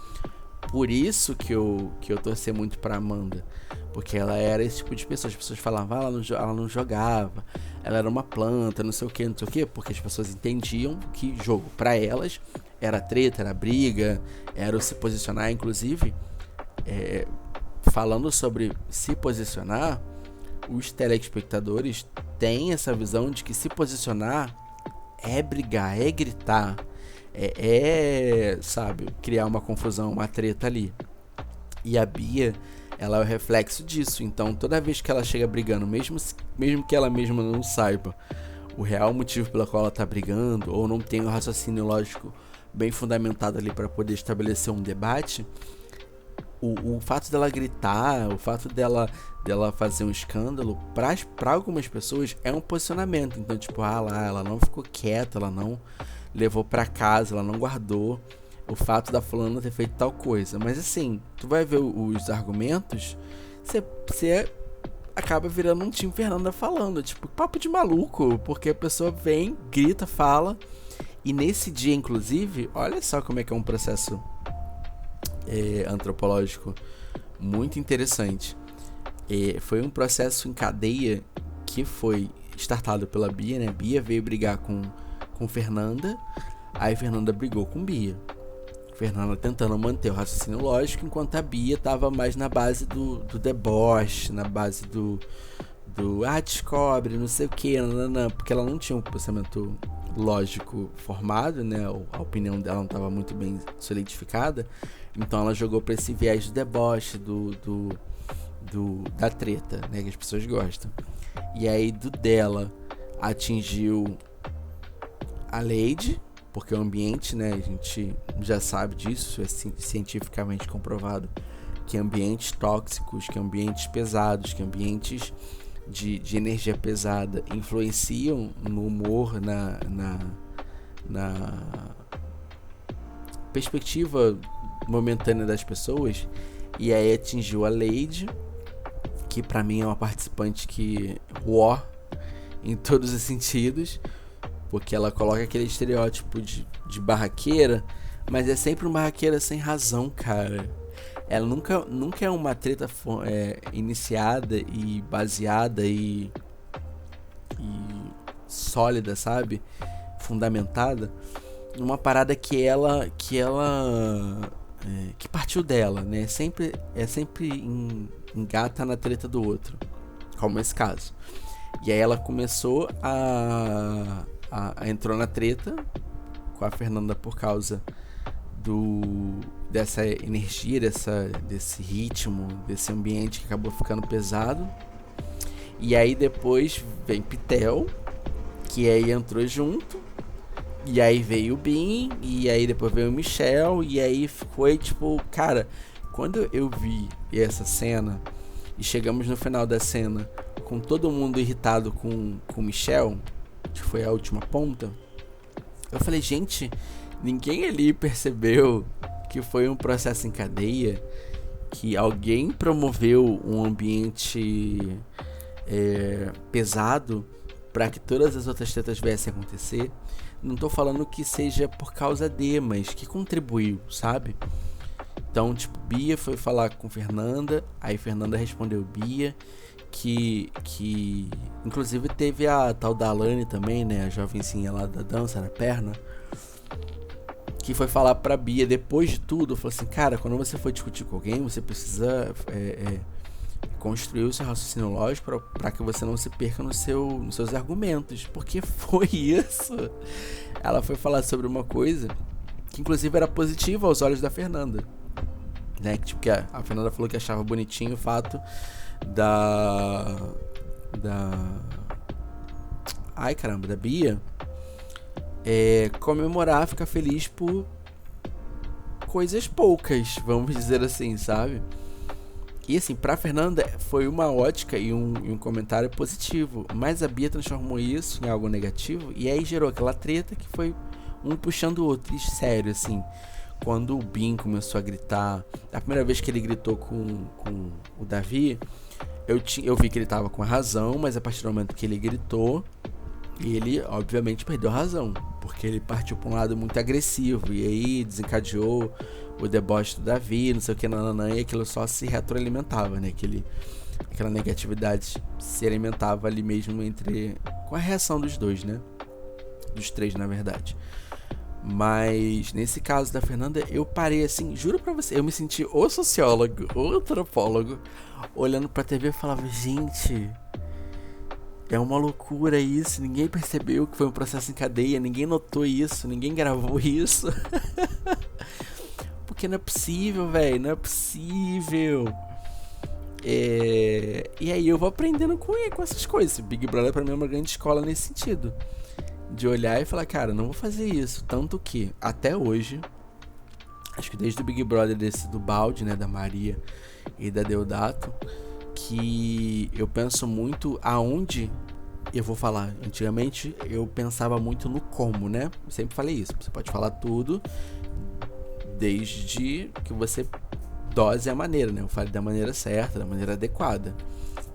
Por isso que eu torci muito pra Amanda, porque ela era esse tipo de pessoa. As pessoas falavam, ela não jogava, ela era uma planta, não sei o que, porque as pessoas entendiam que jogo pra elas era treta, era briga, era o se posicionar. Inclusive, falando sobre se posicionar, os telespectadores têm essa visão de que se posicionar é brigar, é gritar, sabe, criar uma confusão, uma treta ali. E a Bia, ela é o reflexo disso. Então toda vez que ela chega brigando, mesmo que ela mesma não saiba o real motivo pelo qual ela tá brigando, ou não tem um raciocínio lógico bem fundamentado ali para poder estabelecer um debate, o fato dela gritar, o fato dela fazer um escândalo, para algumas pessoas é um posicionamento. Então tipo, ela não ficou quieta, ela não levou para casa, ela não guardou o fato da fulana ter feito tal coisa. Mas assim, tu vai ver os argumentos, você acaba virando um Tim Fernanda falando, tipo, papo de maluco, porque a pessoa vem, grita, fala. E nesse dia, inclusive, olha só como é que é um processo antropológico muito interessante. Foi um processo em cadeia que foi startado pela Bia, né? Bia veio brigar com Fernanda, aí Fernanda brigou com Bia. Fernanda tentando manter o raciocínio lógico, enquanto a Bia tava mais na base do deboche, na base do descobre, não sei o que, porque ela não tinha um pensamento lógico formado, né? A opinião dela não estava muito bem solidificada, então ela jogou para esse viés do deboche, da treta, né? Que as pessoas gostam. E aí do dela atingiu a Lady, porque o ambiente, né, a gente já sabe disso, é cientificamente comprovado, que ambientes tóxicos, que ambientes pesados, que ambientes de energia pesada influenciam no humor, na perspectiva momentânea das pessoas. E aí atingiu a Lady, que pra mim é uma participante que em todos os sentidos, porque ela coloca aquele estereótipo de barraqueira, mas é sempre uma barraqueira sem razão, cara. Ela nunca é uma treta iniciada e baseada e sólida, sabe? Fundamentada numa parada que partiu dela, né? Sempre engata na treta do outro, como esse caso. E aí ela começou a entrou na treta com a Fernanda por causa dessa energia, desse ritmo, desse ambiente que acabou ficando pesado. E aí depois vem Pitel, que aí entrou junto. E aí veio o Bin, e aí depois veio o Michel, e aí foi tipo, cara, quando eu vi essa cena e chegamos no final da cena com todo mundo irritado com o Michel, que foi a última ponta, eu falei, gente, ninguém ali percebeu que foi um processo em cadeia, que alguém promoveu um ambiente pesado para que todas as outras tretas viessem a acontecer. Não tô falando que seja por causa mas que contribuiu, sabe? Então, tipo, Bia foi falar com Fernanda, aí Fernanda respondeu Bia, que inclusive teve a tal da Alane também, né, a jovencinha lá da dança na perna, que foi falar pra Bia, depois de tudo, falou assim, cara, quando você for discutir com alguém, você precisa construir o seu raciocínio lógico para que você não se perca nos seus argumentos, porque foi isso. Ela foi falar sobre uma coisa que inclusive era positiva aos olhos da Fernanda, né? Tipo, que a Fernanda falou que achava bonitinho o fato da Bia comemorar, ficar feliz por coisas poucas, vamos dizer assim, sabe? E assim, pra Fernanda foi uma ótica e um comentário positivo, mas a Bia transformou isso em algo negativo e aí gerou aquela treta que foi um puxando o outro. E sério, assim, quando o Bin começou a gritar, a primeira vez que ele gritou com o Davi, eu vi que ele tava com a razão, mas a partir do momento que ele gritou, ele obviamente perdeu a razão, porque ele partiu pra um lado muito agressivo e aí desencadeou o deboche do Davi, não sei o que, nananã, e aquilo só se retroalimentava, né? Aquela negatividade se alimentava ali mesmo com a reação dos dois, né? Dos três, na verdade. Mas nesse caso da Fernanda, eu parei assim, juro pra você, eu me senti o sociólogo, o antropólogo, olhando pra TV e falava, gente, é uma loucura isso, ninguém percebeu que foi um processo em cadeia, ninguém notou isso, ninguém gravou isso. Porque não é possível, velho, não é possível. E aí eu vou aprendendo com essas coisas. Big Brother pra mim é uma grande escola nesse sentido, de olhar e falar, cara, não vou fazer isso. Tanto que, até hoje, acho que desde o Big Brother do balde, né, da Maria e da Deodato, que eu penso muito aonde eu vou falar. Antigamente eu pensava muito no como, né? Eu sempre falei isso, você pode falar tudo desde que você dose a maneira, né? Eu fale da maneira certa, da maneira adequada,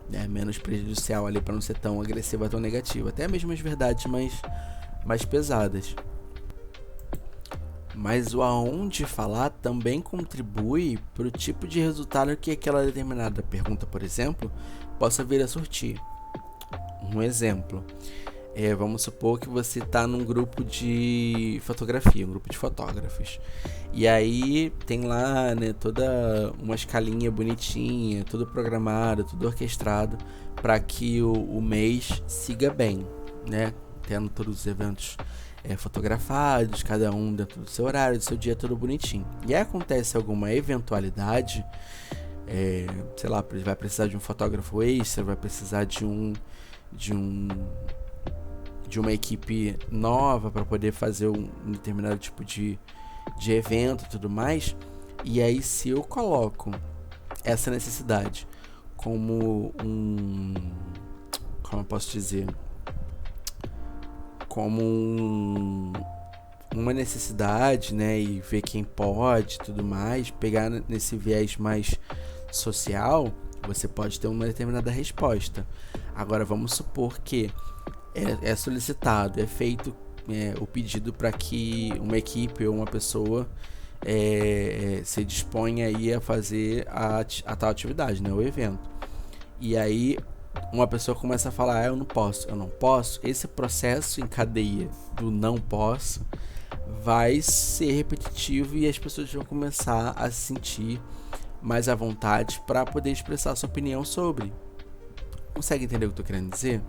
né? Menos prejudicial ali, para não ser tão agressiva, tão negativa. Até mesmo as verdades mais pesadas. Mas o aonde falar também contribui para o tipo de resultado que aquela determinada pergunta, por exemplo, possa vir a surtir. Um exemplo, vamos supor que você está num grupo de fotografia, um grupo de fotógrafos. E aí tem lá, né, toda uma escalinha bonitinha, tudo programado, tudo orquestrado para que o mês siga bem, né? Tendo todos os eventos fotografados, cada um dentro do seu horário, do seu dia, tudo bonitinho. E aí acontece alguma eventualidade, sei lá, vai precisar de um fotógrafo extra, vai precisar de uma equipe nova para poder fazer um determinado tipo de evento e tudo mais. E aí, se eu coloco essa necessidade como como eu posso dizer, como uma necessidade, né, e ver quem pode, tudo mais, pegar nesse viés mais social, você pode ter uma determinada resposta. Agora vamos supor que é solicitado, é feito o pedido para que uma equipe ou uma pessoa se disponha aí a fazer a tal atividade, né, o evento. E aí uma pessoa começa a falar, eu não posso. Esse processo em cadeia do não posso vai ser repetitivo e as pessoas vão começar a se sentir mais à vontade para poder expressar sua opinião sobre. Consegue entender o que eu tô querendo dizer?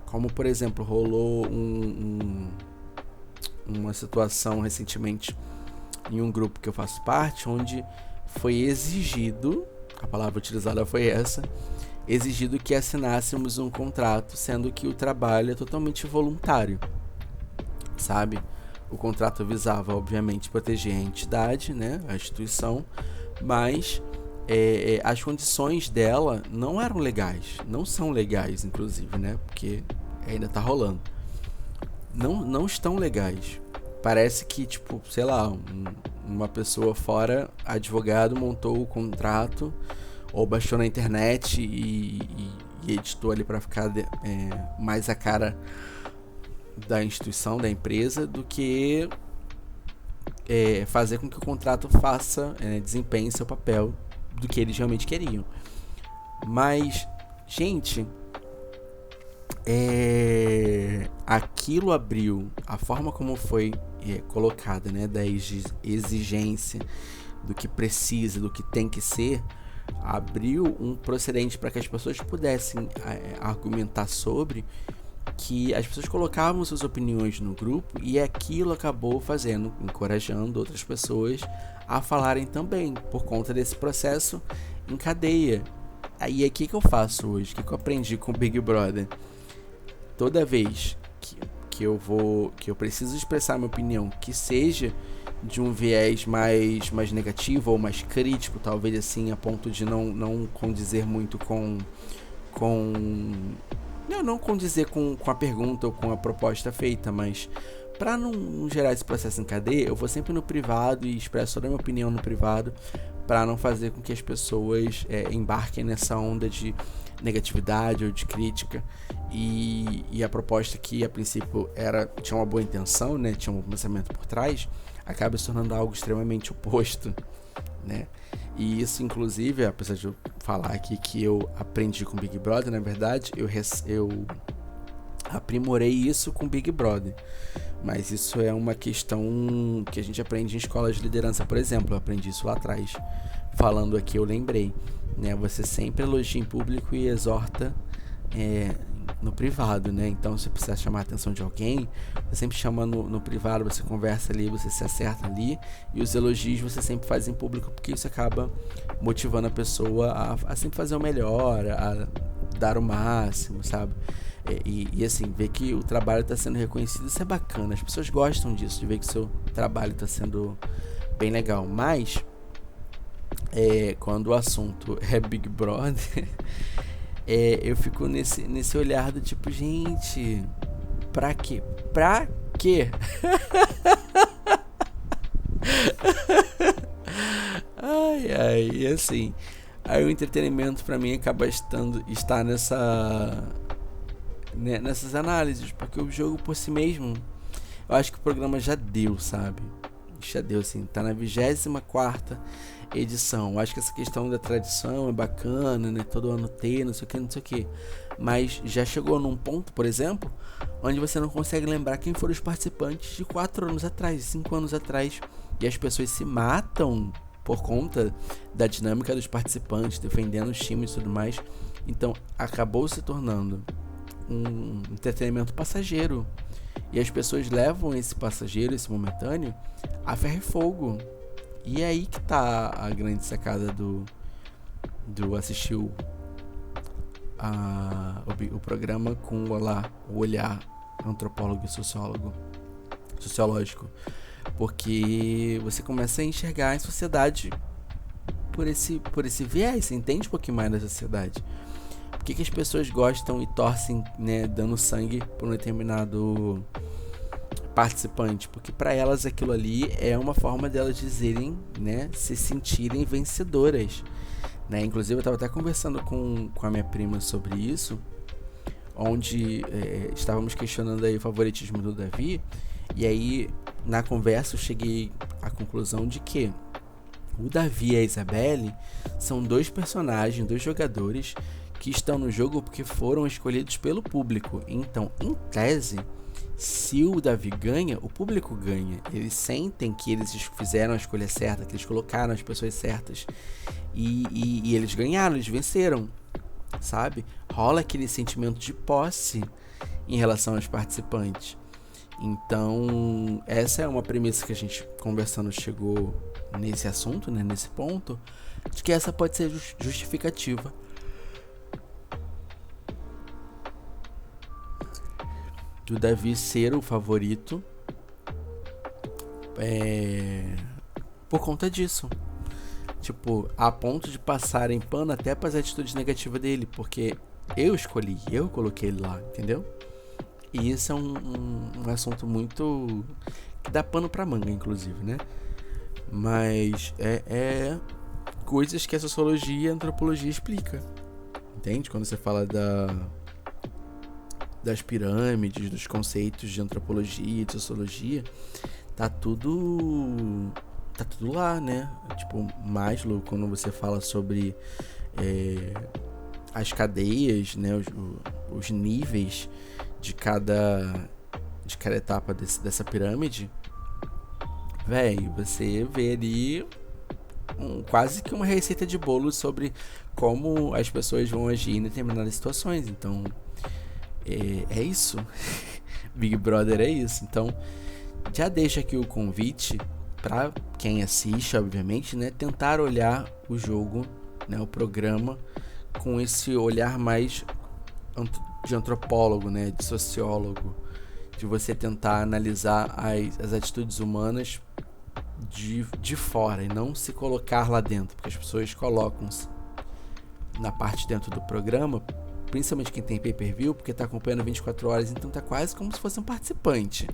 Como, por exemplo, rolou uma situação recentemente em um grupo que eu faço parte, onde foi exigido, a palavra utilizada foi essa, exigido que assinássemos um contrato, sendo que o trabalho é totalmente voluntário, sabe? O contrato visava, obviamente, proteger a entidade, né, a instituição, mas as condições dela não eram legais, não são legais, inclusive, né, porque ainda tá rolando. Não estão legais. Parece que, tipo, sei lá, uma pessoa fora, advogado, montou o contrato ou baixou na internet e editou ali para ficar mais a cara da instituição, da empresa, do que fazer com que o contrato desempenhe seu papel do que eles realmente queriam. Mas, gente, aquilo abriu, a forma como foi colocada, né, da exigência do que precisa, do que tem que ser, abriu um precedente para que as pessoas pudessem argumentar sobre, que as pessoas colocavam suas opiniões no grupo e aquilo acabou encorajando outras pessoas a falarem também, por conta desse processo em cadeia. Aí o que eu faço hoje? O que eu aprendi com o Big Brother? Toda vez que eu preciso expressar minha opinião, que seja de um viés mais negativo ou mais crítico, talvez assim, a ponto de não condizer muito não condizer com a pergunta ou com a proposta feita, mas para não gerar esse processo em cadeia, eu vou sempre no privado e expresso toda a minha opinião no privado, para não fazer com que as pessoas embarquem nessa onda de negatividade ou de crítica, e a proposta que a princípio tinha uma boa intenção, né, tinha um pensamento por trás, acaba se tornando algo extremamente oposto, né? E isso, inclusive, apesar de eu falar aqui que eu aprendi com Big Brother, na verdade, eu aprimorei isso com Big Brother. Mas isso é uma questão que a gente aprende em escolas de liderança, por exemplo. Eu aprendi isso lá atrás. Falando aqui, eu lembrei, né? Você sempre elogia em público e exorta no privado, né? Então, se precisar chamar a atenção de alguém, você sempre chama no privado, você conversa ali, você se acerta ali, e os elogios você sempre faz em público, porque isso acaba motivando a pessoa a sempre fazer o melhor, a dar o máximo, sabe? E assim, ver que o trabalho está sendo reconhecido, isso é bacana, as pessoas gostam disso, de ver que o seu trabalho está sendo bem legal. Mas quando o assunto é Big Brother, eu fico nesse olhar do tipo, gente, pra quê? Pra quê? Ai, e assim, aí o entretenimento pra mim acaba está nessas análises, porque o jogo por si mesmo, eu acho que o programa já deu, sabe? Já deu, assim, tá na 24ª edição. Eu acho que essa questão da tradição é bacana, né? Todo ano ter, não sei o que. Mas já chegou num ponto, por exemplo, onde você não consegue lembrar quem foram os participantes de 4 anos atrás, 5 anos atrás. E as pessoas se matam por conta da dinâmica dos participantes, defendendo os times e tudo mais. Então, acabou se tornando um entretenimento passageiro. E as pessoas levam esse passageiro, esse momentâneo, a ferro e fogo. E é aí que tá a grande sacada do assistir o programa com o olhar antropólogo e sociológico. Porque você começa a enxergar a sociedade por esse viés, você entende um pouquinho mais da sociedade. Por que as pessoas gostam e torcem, né, dando sangue por um determinado participante, porque para elas aquilo ali é uma forma delas dizerem, né, se sentirem vencedoras, né? Inclusive eu estava até conversando com a minha prima sobre isso, onde estávamos questionando aí o favoritismo do Davi, e aí na conversa eu cheguei à conclusão de que o Davi e a Isabelle são dois personagens, dois jogadores que estão no jogo porque foram escolhidos pelo público. Então, em tese, se o Davi ganha, o público ganha. Eles sentem que eles fizeram a escolha certa, que eles colocaram as pessoas certas. E eles ganharam, eles venceram, sabe? Rola aquele sentimento de posse em relação aos participantes. Então, essa é uma premissa que a gente, conversando, chegou nesse assunto, né, nesse ponto, de que essa pode ser justificativa do Davi ser o favorito por conta disso. Tipo, a ponto de passarem pano até para as atitudes negativas dele, porque eu escolhi, eu coloquei ele lá, entendeu? E isso é um assunto muito que dá pano pra manga, inclusive, né? Mas é coisas que a sociologia e a antropologia explica, entende? Quando você fala das pirâmides, dos conceitos de antropologia e de sociologia, tá tudo lá, né? Tipo, Maslow, quando você fala sobre as cadeias, né? Os níveis de cada etapa dessa pirâmide, velho, você vê ali quase que uma receita de bolo sobre como as pessoas vão agir em determinadas situações. Então, é isso. Big Brother é isso. Então, já deixa aqui o convite para quem assiste, obviamente, né, tentar olhar o jogo, né, o programa, com esse olhar mais de antropólogo, né, de sociólogo, de você tentar analisar as atitudes humanas de fora e não se colocar lá dentro, porque as pessoas colocam-se na parte dentro do programa, principalmente quem tem pay-per-view, porque tá acompanhando 24 horas, então tá quase como se fosse um participante.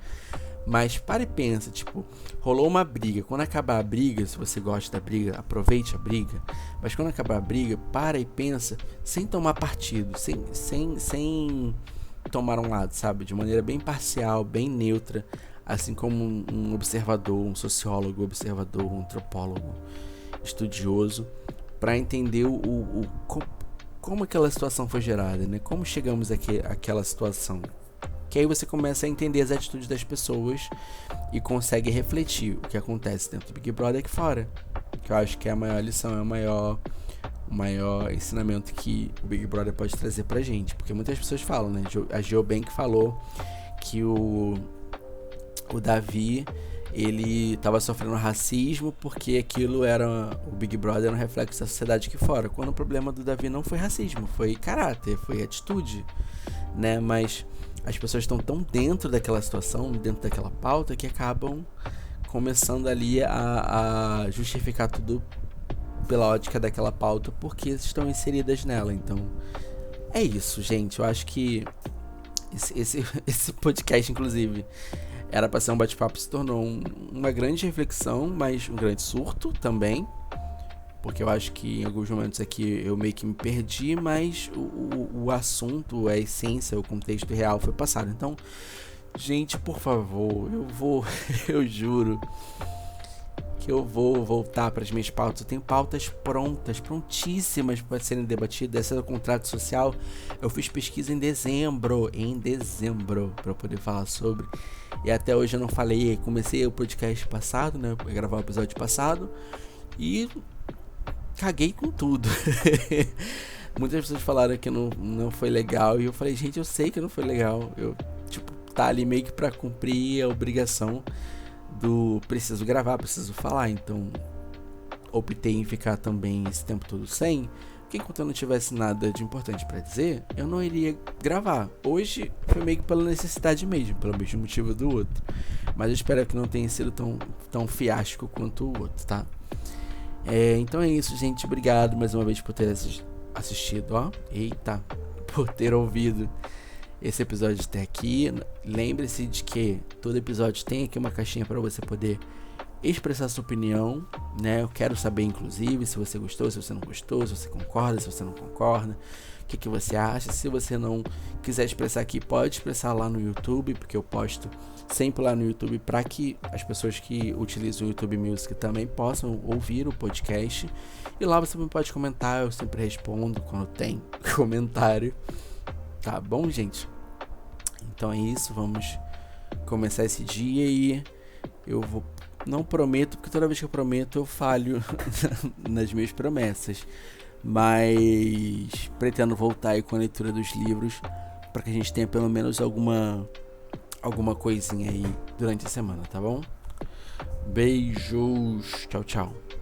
Mas para e pensa, tipo, rolou uma briga. Quando acabar a briga, se você gosta da briga, aproveite a briga. Mas quando acabar a briga, para e pensa, sem tomar partido, sem tomar um lado, sabe? De maneira bem parcial, bem neutra, assim como um observador, um sociólogo, observador, um antropólogo, estudioso, para entender como aquela situação foi gerada, né? Como chegamos àquela situação. Que aí você começa a entender as atitudes das pessoas e consegue refletir o que acontece dentro do Big Brother aqui fora. Que eu acho que é a maior lição, é o maior ensinamento que o Big Brother pode trazer pra gente. Porque muitas pessoas falam, né? A Geobank falou que o Davi, ele tava sofrendo racismo porque o Big Brother era um reflexo da sociedade aqui fora. Quando o problema do Davi não foi racismo, foi caráter, foi atitude, né? Mas as pessoas estão tão dentro daquela situação, dentro daquela pauta, que acabam começando ali a justificar tudo pela ótica daquela pauta, porque estão inseridas nela. Então, é isso, gente. Eu acho que esse podcast, inclusive, era para ser um bate-papo, se tornou uma grande reflexão, mas um grande surto também. Porque eu acho que em alguns momentos aqui eu meio que me perdi, mas o assunto, a essência, o contexto real foi passado. Então, gente, por favor, eu juro que eu vou voltar para as minhas pautas. Eu tenho pautas prontíssimas para serem debatidas. Esse é o contrato social. Eu fiz pesquisa em dezembro, para eu poder falar sobre. E até hoje eu não falei. Comecei o podcast passado, né? Eu gravar o episódio passado e caguei com tudo. Muitas pessoas falaram que não foi legal. E eu falei, gente, eu sei que não foi legal. Eu, tá ali meio que pra cumprir a obrigação do preciso gravar, preciso falar. Então, optei em ficar também esse tempo todo sem. Porque enquanto eu não tivesse nada de importante pra dizer, eu não iria gravar. Hoje foi meio que pela necessidade mesmo, pelo mesmo motivo do outro. Mas eu espero que não tenha sido tão fiasco quanto o outro, tá? Então é isso, gente. Obrigado mais uma vez por ter assistido, ó. Eita, por ter ouvido esse episódio até aqui. Lembre-se de que todo episódio tem aqui uma caixinha para você poder expressar sua opinião, né? Eu quero saber, inclusive, se você gostou, se você não gostou, se você concorda, se você não concorda, o que você acha. Se você não quiser expressar aqui, pode expressar lá no YouTube, porque eu posto sempre lá no YouTube para que as pessoas que utilizam o YouTube Music também possam ouvir o podcast. E lá você também pode comentar, eu sempre respondo quando tem comentário. Tá bom, gente? Então é isso, vamos começar esse dia e não prometo, porque toda vez que eu prometo eu falho nas minhas promessas, mas pretendo voltar aí com a leitura dos livros para que a gente tenha pelo menos alguma coisinha aí durante a semana, tá bom? Beijos, tchau, tchau.